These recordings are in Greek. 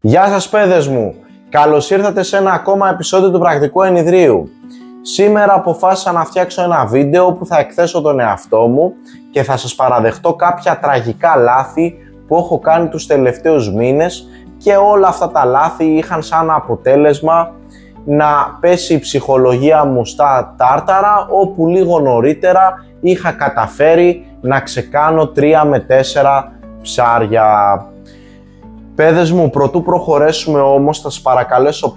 Γεια σας παιδες μου, καλώς ήρθατε σε ένα ακόμα επεισόδιο του Πρακτικού Ενιδρίου. Σήμερα αποφάσισα να φτιάξω ένα βίντεο που θα εκθέσω τον εαυτό μου και θα σας παραδεχτώ κάποια τραγικά λάθη που έχω κάνει τους τελευταίους μήνες και όλα αυτά τα λάθη είχαν σαν αποτέλεσμα να πέσει η ψυχολογία μου στα τάρταρα, όπου λίγο νωρίτερα είχα καταφέρει να ξεκάνω 3 με 4 ψάρια. Παιδες μου, πρωτού προχωρέσουμε όμως, θα σας παρακαλέσω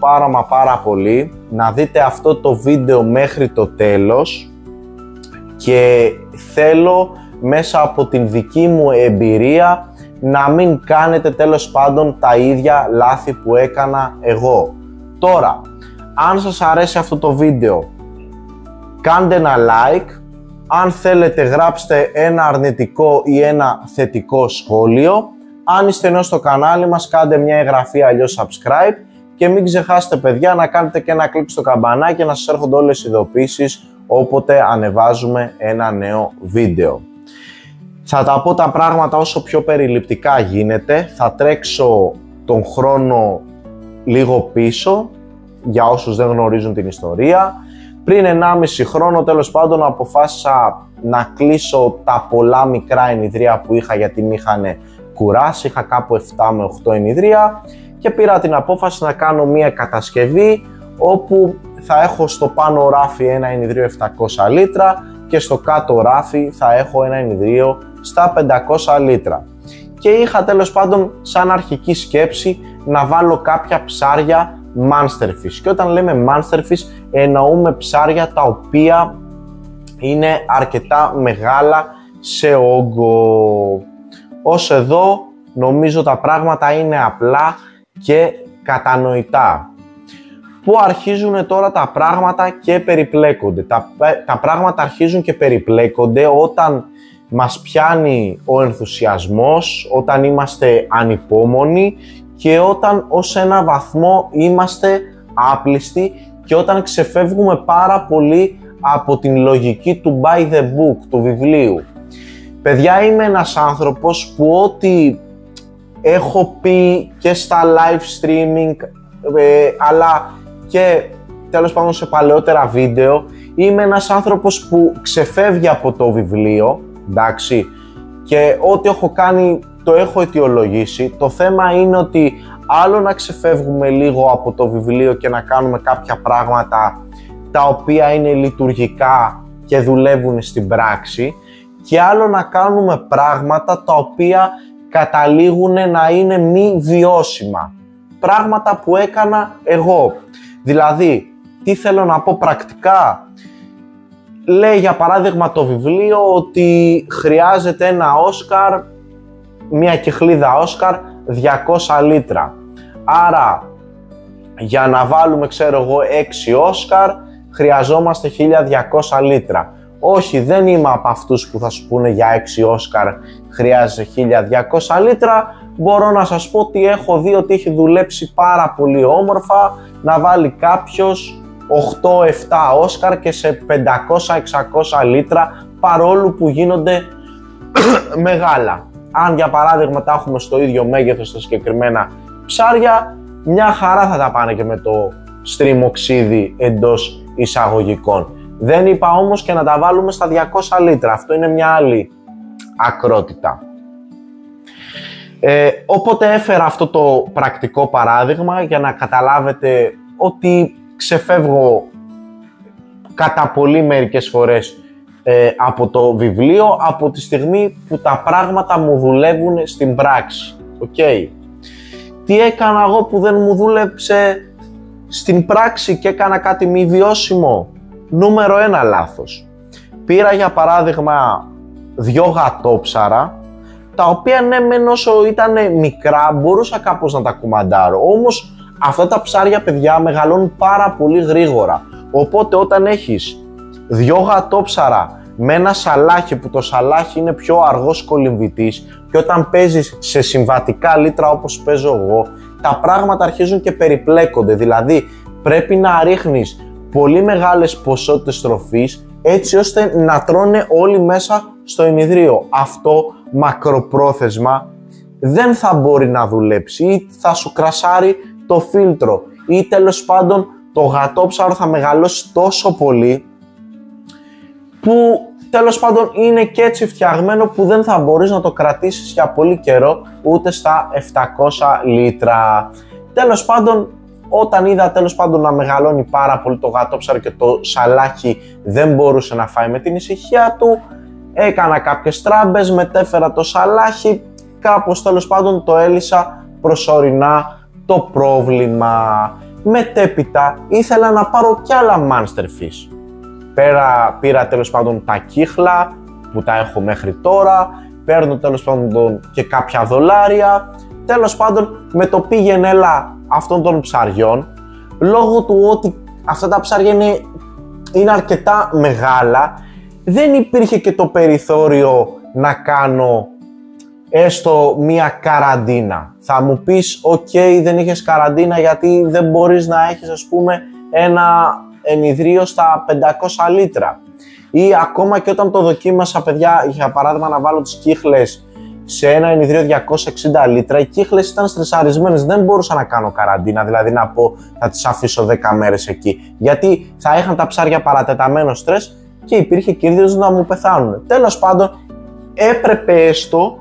πάρα πολύ να δείτε αυτό το βίντεο μέχρι το τέλος και θέλω μέσα από την δική μου εμπειρία να μην κάνετε τέλος πάντων τα ίδια λάθη που έκανα εγώ. Τώρα, αν σας αρέσει αυτό το βίντεο, κάντε ένα like, αν θέλετε γράψτε ένα αρνητικό ή ένα θετικό σχόλιο. Αν είστε νέος στο κανάλι μας, κάντε μια εγγραφή, αλλιώς subscribe, και μην ξεχάσετε παιδιά να κάνετε και ένα κλικ στο καμπανάκι να σας έρχονται όλες οι ειδοποιήσεις όποτε ανεβάζουμε ένα νέο βίντεο. Θα τα πω τα πράγματα όσο πιο περιληπτικά γίνεται, θα τρέξω τον χρόνο λίγο πίσω για όσους δεν γνωρίζουν την ιστορία. Πριν 1,5 χρόνο τέλος πάντων αποφάσισα να κλείσω τα πολλά μικρά ενιδρία που είχα, γιατί με είχαν κουράσει, είχα κάπου 7 με 8 ενιδρία και πήρα την απόφαση να κάνω μια κατασκευή όπου θα έχω στο πάνω ράφι ένα ενιδρίο 700 λίτρα και στο κάτω ράφι θα έχω ένα ενιδρίο στα 500 λίτρα. Και είχα τέλος πάντων σαν αρχική σκέψη να βάλω κάποια ψάρια monsterfish, και όταν λέμε monsterfish εννοούμε ψάρια τα οποία είναι αρκετά μεγάλα σε όγκο. Ως εδώ νομίζω τα πράγματα είναι απλά και κατανοητά. Πού αρχίζουν τώρα τα πράγματα και περιπλέκονται? Τα πράγματα αρχίζουν και περιπλέκονται όταν μας πιάνει ο ενθουσιασμός, όταν είμαστε ανυπόμονοι και όταν ως ένα βαθμό είμαστε άπλιστοι και όταν ξεφεύγουμε πάρα πολύ από την λογική του by the book, του βιβλίου. Παιδιά, είμαι ένας άνθρωπος που ό,τι έχω πει και στα live streaming αλλά και τέλος πάντων σε παλαιότερα βίντεο, είμαι ένας άνθρωπος που ξεφεύγει από το βιβλίο, εντάξει, και ό,τι έχω κάνει το έχω αιτιολογήσει. Το θέμα είναι ότι άλλο να ξεφεύγουμε λίγο από το βιβλίο και να κάνουμε κάποια πράγματα τα οποία είναι λειτουργικά και δουλεύουν στην πράξη, και άλλο να κάνουμε πράγματα τα οποία καταλήγουν να είναι μη βιώσιμα. Πράγματα που έκανα εγώ. Δηλαδή, τι θέλω να πω πρακτικά? Λέει για παράδειγμα το βιβλίο ότι χρειάζεται ένα Όσκαρ, μια κιχλίδα Όσκαρ 200 λίτρα. Άρα για να βάλουμε, ξέρω εγώ, 6 Όσκαρ χρειαζόμαστε 1200 λίτρα. Όχι, δεν είμαι από αυτούς που θα σου πούνε για 6 Όσκαρ χρειάζεται 1200 λίτρα. Μπορώ να σας πω ότι έχω δει ότι έχει δουλέψει πάρα πολύ όμορφα να βάλει κάποιος 8-7 Όσκαρ και σε 500-600 λίτρα, παρόλο που γίνονται μεγάλα. Αν για παράδειγμα τα έχουμε στο ίδιο μέγεθος στα συγκεκριμένα ψάρια, μια χαρά θα τα πάνε και με το στριμοξίδι εντός εισαγωγικών. Δεν είπα όμως και να τα βάλουμε στα 200 λίτρα, αυτό είναι μια άλλη ακρότητα. Οπότε έφερα αυτό το πρακτικό παράδειγμα για να καταλάβετε ότι ξεφεύγω κατά πολύ μερικές φορές από το βιβλίο, από τη στιγμή που τα πράγματα μου δουλεύουν στην πράξη. Okay. Τι έκανα εγώ που δεν μου δούλεψε στην πράξη και έκανα κάτι μη βιώσιμο? Νούμερο 1 λάθος. Πήρα για παράδειγμα 2 γατόψαρα, τα οποία ναι μεν όσο ήταν μικρά μπορούσα κάπως να τα κουμαντάρω, όμως αυτά τα ψάρια παιδιά μεγαλώνουν πάρα πολύ γρήγορα. Οπότε όταν έχεις 2 γατόψαρα με ένα σαλάχι, που το σαλάχι είναι πιο αργός κολυμβητής, και όταν παίζεις σε συμβατικά λίτρα όπως παίζω εγώ, τα πράγματα αρχίζουν και περιπλέκονται. Δηλαδή πρέπει να ρίχνεις πολύ μεγάλες ποσότητες τροφής έτσι ώστε να τρώνε όλοι μέσα στο ενιδρίο. Αυτό μακροπρόθεσμα δεν θα μπορεί να δουλέψει ή θα σου κρασάρει το φίλτρο ή τέλος πάντων το γατόψαρο θα μεγαλώσει τόσο πολύ που τέλος πάντων είναι και έτσι φτιαγμένο που δεν θα μπορείς να το κρατήσεις για πολύ καιρό ούτε στα 700 λίτρα. Τέλος πάντων, όταν είδα τέλος πάντων να μεγαλώνει πάρα πολύ το γατόψαρο και το σαλάχι δεν μπορούσε να φάει με την ησυχία του, έκανα κάποιες τράμπες, μετέφερα το σαλάχι, κάπως τέλος πάντων το έλυσα προσωρινά το πρόβλημα. Μετέπειτα ήθελα να πάρω κι άλλα monster fish. Πήρα τέλος πάντων τα κύχλα που τα έχω μέχρι τώρα, παίρνω τέλος πάντων και κάποια δολάρια. Τέλος πάντων με το πήγαινε έλα αυτών των ψαριών, λόγω του ότι αυτά τα ψάρια είναι αρκετά μεγάλα, δεν υπήρχε και το περιθώριο να κάνω έστω μία καραντίνα. Θα μου πεις, ok, δεν είχες καραντίνα γιατί δεν μπορείς να έχεις ας πούμε ένα ενιδρίο στα 500 λίτρα. Ή ακόμα και όταν το δοκίμασα, παιδιά, για παράδειγμα να βάλω τις κύχλες σε ένα ενιδρίο 260 λίτρα, οι κύχλες ήταν στρεσαρισμένες, δεν μπορούσα να κάνω καραντίνα, δηλαδή να πω θα τις αφήσω 10 μέρες εκεί, γιατί θα είχαν τα ψάρια παρατεταμένο στρες και υπήρχε κίνδυνος να μου πεθάνουν. Τέλος πάντων, έπρεπε έστω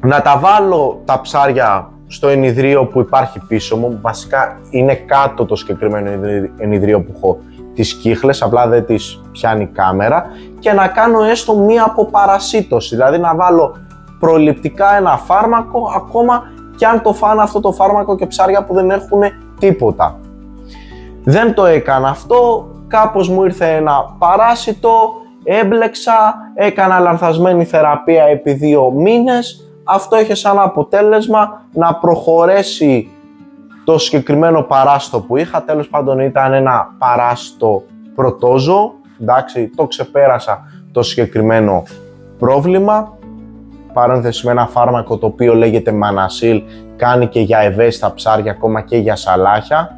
να τα βάλω τα ψάρια στο ενιδρίο που υπάρχει πίσω μου, βασικά είναι κάτω το συγκεκριμένο ενιδρίο που έχω τις κύχλες, απλά δεν τις πιάνει η κάμερα, και να κάνω έστω μία αποπαρασίτωση, δηλαδή να βάλω προληπτικά ένα φάρμακο ακόμα και αν το φάνε αυτό το φάρμακο και ψάρια που δεν έχουν τίποτα. Δεν το έκανα αυτό, κάπως μου ήρθε ένα παράσιτο, έμπλεξα, έκανα λανθασμένη θεραπεία επί 2 μήνες, αυτό είχε σαν αποτέλεσμα να προχωρέσει το συγκεκριμένο παράστο που είχα. Τέλος πάντων ήταν ένα παράστο πρωτόζωο, εντάξει, το ξεπέρασα το συγκεκριμένο πρόβλημα. Παρένθεση με ένα φάρμακο το οποίο λέγεται Manacil, κάνει και για ευαίσθητα ψάρια, ακόμα και για σαλάχια.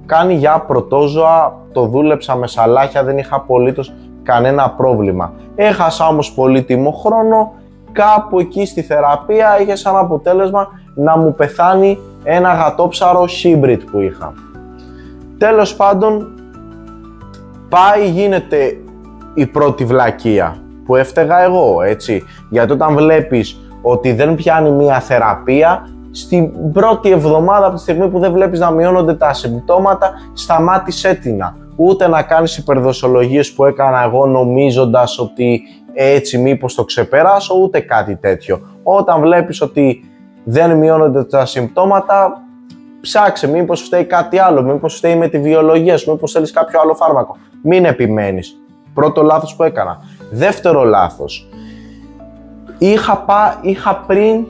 Κάνει για πρωτόζωα, το δούλεψα με σαλάχια, δεν είχα απολύτως κανένα πρόβλημα. Έχασα όμως πολύτιμο χρόνο, κάπου εκεί στη θεραπεία είχε σαν αποτέλεσμα να μου πεθάνει ένα γατόψαρο hybrid που είχα. Τέλος πάντων, πάει γίνεται η πρώτη βλακεία που έφταιγα εγώ, έτσι, γιατί όταν βλέπεις ότι δεν πιάνει μία θεραπεία, στην πρώτη εβδομάδα από τη στιγμή που δεν βλέπεις να μειώνονται τα συμπτώματα, σταμάτησέ την. Ούτε να κάνεις υπερδοσολογίες που έκανα εγώ νομίζοντας ότι έτσι μήπως το ξεπεράσω, ούτε κάτι τέτοιο. Όταν βλέπεις ότι δεν μειώνονται τα συμπτώματα, ψάξε μήπως φταίει κάτι άλλο, μήπως φταίει με τη βιολογία σου, μήπως θέλεις κάποιο άλλο φάρμακο. Μην επιμένεις. Πρώτο λάθος που έκανα. Δεύτερο λάθος. Είχα πριν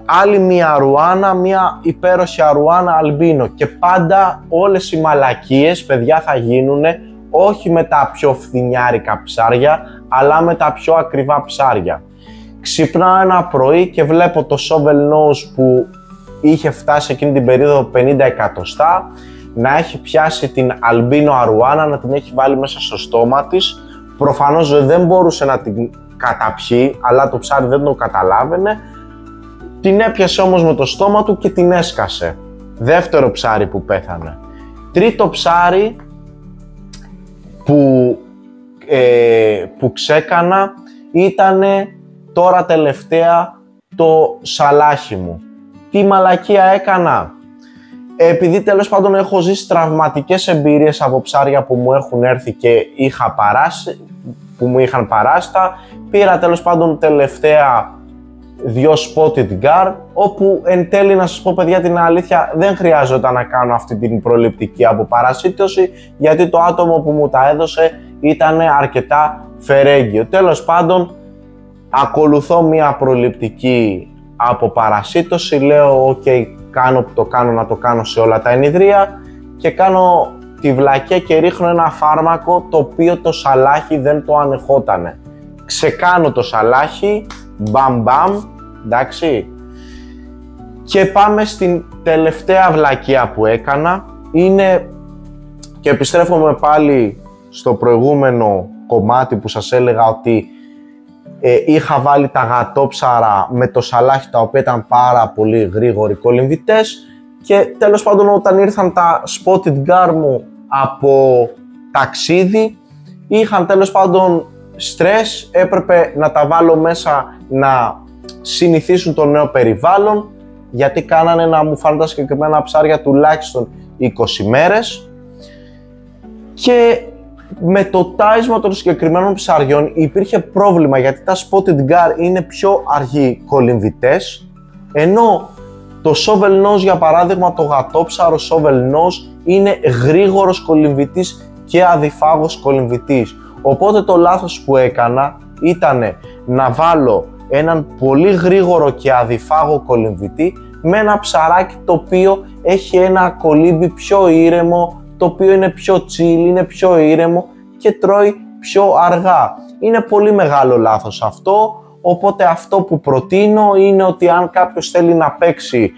άλλη μια αρουάνα, μια υπέροχη αρουάνα αλμπίνο και πάντα όλες οι μαλακίες, παιδιά, θα γίνουνε όχι με τα πιο φθηνιάρικα ψάρια, αλλά με τα πιο ακριβά ψάρια. Ξυπνάω ένα πρωί και βλέπω το shovel nose που είχε φτάσει εκείνη την περίοδο 50 εκατοστά να έχει πιάσει την αλμπίνο αρουάνα, να την έχει βάλει μέσα στο στόμα της. Προφανώς δεν μπορούσε να την καταπιεί, αλλά το ψάρι δεν το καταλάβαινε. Την έπιασε όμως με το στόμα του και την έσκασε. Δεύτερο ψάρι που πέθανε. Τρίτο ψάρι που ξέκανα ήτανε τώρα τελευταία το σαλάχι μου. Τι μαλακία έκανα? Επειδή τέλος πάντων έχω ζήσει τραυματικές εμπειρίες από ψάρια που μου έχουν έρθει και που μου είχαν παράστα, πήρα τέλος πάντων τελευταία 2 spotted gar, όπου εν τέλει να σας πω, παιδιά, την αλήθεια, δεν χρειάζονταν να κάνω αυτή την προληπτική αποπαρασίτωση, γιατί το άτομο που μου τα έδωσε ήταν αρκετά φερέγγιο. Τέλος πάντων, ακολουθώ μια προληπτική αποπαρασίτωση, λέω ok, κάνω που το κάνω να το κάνω σε όλα τα ενιδρία και κάνω τη βλακιά και ρίχνω ένα φάρμακο το οποίο το σαλάχι δεν το ανεχότανε. Ξεκάνω το σαλάχι, μπαμ μπαμ, εντάξει, και πάμε στην τελευταία βλακεία που έκανα. Είναι, και επιστρέφομαι πάλι στο προηγούμενο κομμάτι που σας έλεγα ότι Είχα βάλει τα γατόψαρα με το σαλάχι, τα οποία ήταν πάρα πολύ γρήγοροι κολυμβητές, και τέλος πάντων όταν ήρθαν τα spotted gar μου από ταξίδι, είχαν τέλος πάντων στρες, έπρεπε να τα βάλω μέσα να συνηθίσουν το νέο περιβάλλον, γιατί κάνανε να μου φάνε τα συγκεκριμένα ψάρια τουλάχιστον 20 μέρες. Και με το τάισμα των συγκεκριμένων ψαριών υπήρχε πρόβλημα, γιατί τα spotted gar είναι πιο αργοί κολυμβητές, ενώ το shovel nose, για παράδειγμα το γατόψαρο shovel nose, είναι γρήγορος κολυμβητής και αδιφάγος κολυμβητής. Οπότε το λάθος που έκανα ήταν να βάλω έναν πολύ γρήγορο και αδιφάγο κολυμβητή με ένα ψαράκι το οποίο έχει ένα κολύμπι πιο ήρεμο, το οποίο είναι πιο chill, είναι πιο ήρεμο και τρώει πιο αργά. Είναι πολύ μεγάλο λάθος αυτό, οπότε αυτό που προτείνω είναι ότι αν κάποιος θέλει να παίξει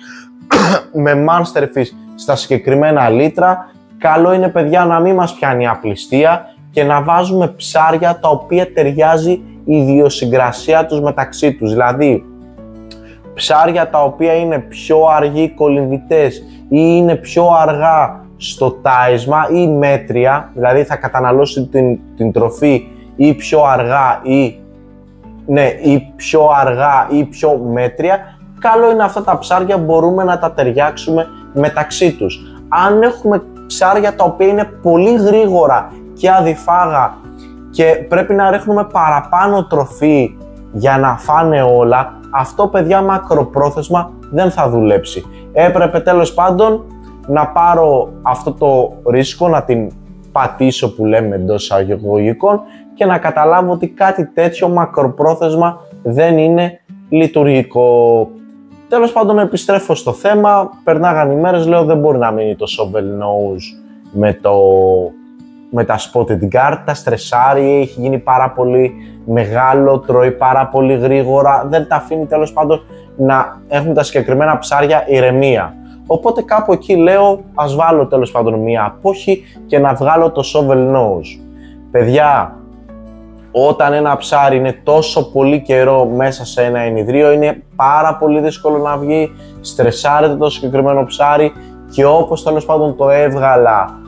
με monsterfish στα συγκεκριμένα λίτρα, καλό είναι, παιδιά, να μην μας πιάνει η απληστία και να βάζουμε ψάρια τα οποία ταιριάζει η ιδιοσυγκρασία τους μεταξύ τους. Δηλαδή ψάρια τα οποία είναι πιο αργοί κολυμβητές ή είναι πιο αργά στο τάισμα ή μέτρια, δηλαδή θα καταναλώσει την τροφή ή πιο αργά ή πιο αργά ή πιο μέτρια, καλό είναι αυτά τα ψάρια, μπορούμε να τα ταιριάξουμε μεταξύ τους. Αν έχουμε ψάρια τα οποία είναι πολύ γρήγορα και αδιφάγα και πρέπει να ρίχνουμε παραπάνω τροφή για να φάνε όλα, αυτό, παιδιά, μακροπρόθεσμα δεν θα δουλέψει. Έπρεπε τέλος πάντων να πάρω αυτό το ρίσκο, να την πατήσω που λέμε εντός εισαγωγικών, και να καταλάβω ότι κάτι τέτοιο μακροπρόθεσμα δεν είναι λειτουργικό. Τέλος πάντων, επιστρέφω στο θέμα, περνάγαν οι μέρες, λέω δεν μπορεί να μείνει το shovel nose με τα spotted gar, τα στρεσάρει, έχει γίνει πάρα πολύ μεγάλο, τρώει πάρα πολύ γρήγορα, δεν τα αφήνει τέλος πάντων να έχουν τα συγκεκριμένα ψάρια ηρεμία. Οπότε κάπου εκεί λέω ας βάλω τέλος πάντων μία απόχη και να βγάλω το shovel nose. Παιδιά, όταν ένα ψάρι είναι τόσο πολύ καιρό μέσα σε ένα ενιδρίο, είναι πάρα πολύ δύσκολο να βγει, στρεσάρεται το συγκεκριμένο ψάρι, και όπως τέλος πάντων το έβγαλα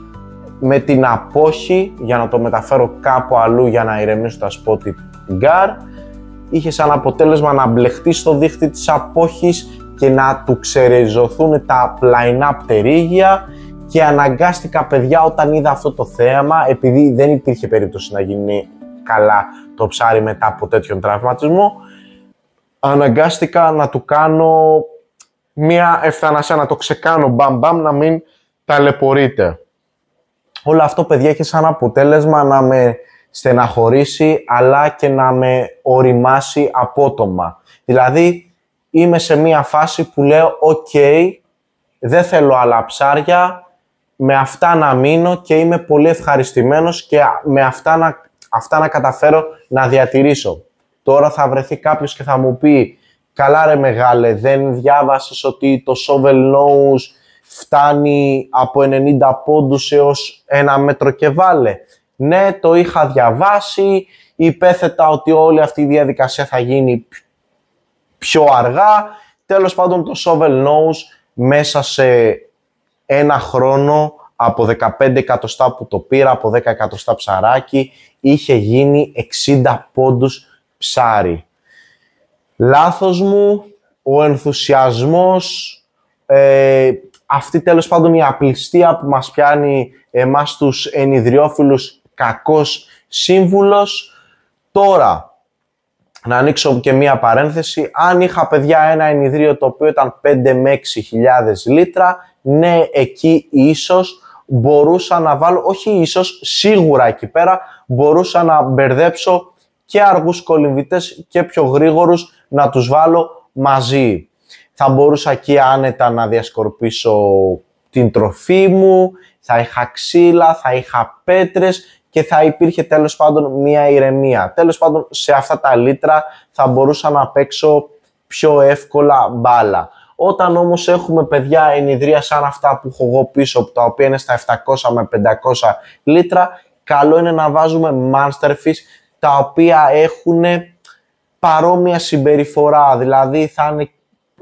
με την απόχη για να το μεταφέρω κάπου αλλού για να ηρεμήσουν τα spotted gar, είχε σαν αποτέλεσμα να μπλεχτεί στο δίχτυ της απόχης και να του ξεριζωθούν τα πλαϊνά πτερίγια, και αναγκάστηκα, παιδιά, όταν είδα αυτό το θέαμα, επειδή δεν υπήρχε περίπτωση να γίνει καλά το ψάρι μετά από τέτοιον τραυματισμό, αναγκάστηκα να του κάνω μία ευθανασία, να το ξεκάνω μπαμ να μην ταλαιπωρείται. Όλο αυτό, παιδιά, έχει σαν αποτέλεσμα να με στεναχωρήσει αλλά και να με ωριμάσει απότομα. Δηλαδή είμαι σε μία φάση που λέω ok, δεν θέλω άλλα ψάρια, με αυτά να μείνω και είμαι πολύ ευχαριστημένος και με αυτά να καταφέρω να διατηρήσω. Τώρα θα βρεθεί κάποιος και θα μου πει καλά ρε μεγάλε, δεν διάβασες ότι το shovel nose φτάνει από 90 πόντους έως 1 μέτρο και βάλε? Ναι, το είχα διαβάσει, υπέθετα ότι όλη αυτή η διαδικασία θα γίνει πιο αργά. Τέλος πάντων, το shovel nose μέσα σε ένα χρόνο, από 15 εκατοστά που το πήρα, από 10 εκατοστά ψαράκι, είχε γίνει 60 πόντους ψάρι. Λάθος μου, ο ενθουσιασμός, αυτή τέλος πάντων η απληστία που μας πιάνει εμάς τους ενιδριόφιλους, κακός σύμβουλος. Τώρα, να ανοίξω και μία παρένθεση, αν είχα, παιδιά, ένα ενιδρίο το οποίο ήταν 5 με 6 χιλιάδες λίτρα, ναι, εκεί ίσως μπορούσα να βάλω, όχι ίσως, σίγουρα εκεί πέρα μπορούσα να μπερδέψω και αργούς κολυμβητές και πιο γρήγορους, να τους βάλω μαζί. Θα μπορούσα εκεί άνετα να διασκορπίσω την τροφή μου, θα είχα ξύλα, θα είχα πέτρες και θα υπήρχε τέλος πάντων μία ηρεμία. Τέλος πάντων, σε αυτά τα λίτρα θα μπορούσα να παίξω πιο εύκολα μπάλα. Όταν όμως έχουμε, παιδιά, ενιδρία σαν αυτά που έχω εγώ πίσω, τα οποία είναι στα 700 με 500 λίτρα, καλό είναι να βάζουμε monsterfish τα οποία έχουν παρόμοια συμπεριφορά, δηλαδή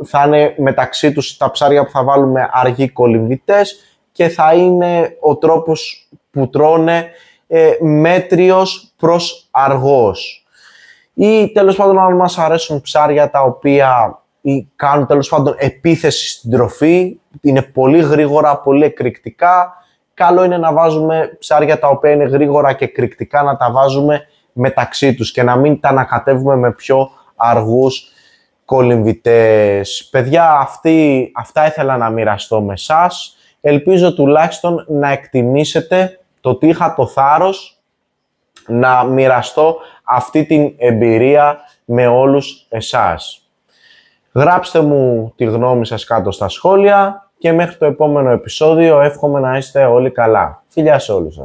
θα είναι μεταξύ τους τα ψάρια που θα βάλουμε αργοί κολυμβητές και θα είναι ο τρόπος που τρώνε μέτριος προς αργός. Ή τέλος πάντων αν μας αρέσουν ψάρια τα οποία κάνουν τέλος πάντων επίθεση στην τροφή, είναι πολύ γρήγορα, πολύ εκρηκτικά, καλό είναι να βάζουμε ψάρια τα οποία είναι γρήγορα και εκρηκτικά, να τα βάζουμε μεταξύ τους και να μην τα ανακατεύουμε με πιο αργούς κολυμβητές. Παιδιά, αυτά ήθελα να μοιραστώ με εσάς. Ελπίζω τουλάχιστον να εκτιμήσετε το ότι είχα το θάρρος να μοιραστώ αυτή την εμπειρία με όλους εσάς. Γράψτε μου τη γνώμη σας κάτω στα σχόλια και μέχρι το επόμενο επεισόδιο εύχομαι να είστε όλοι καλά. Φιλιά σε όλους σας.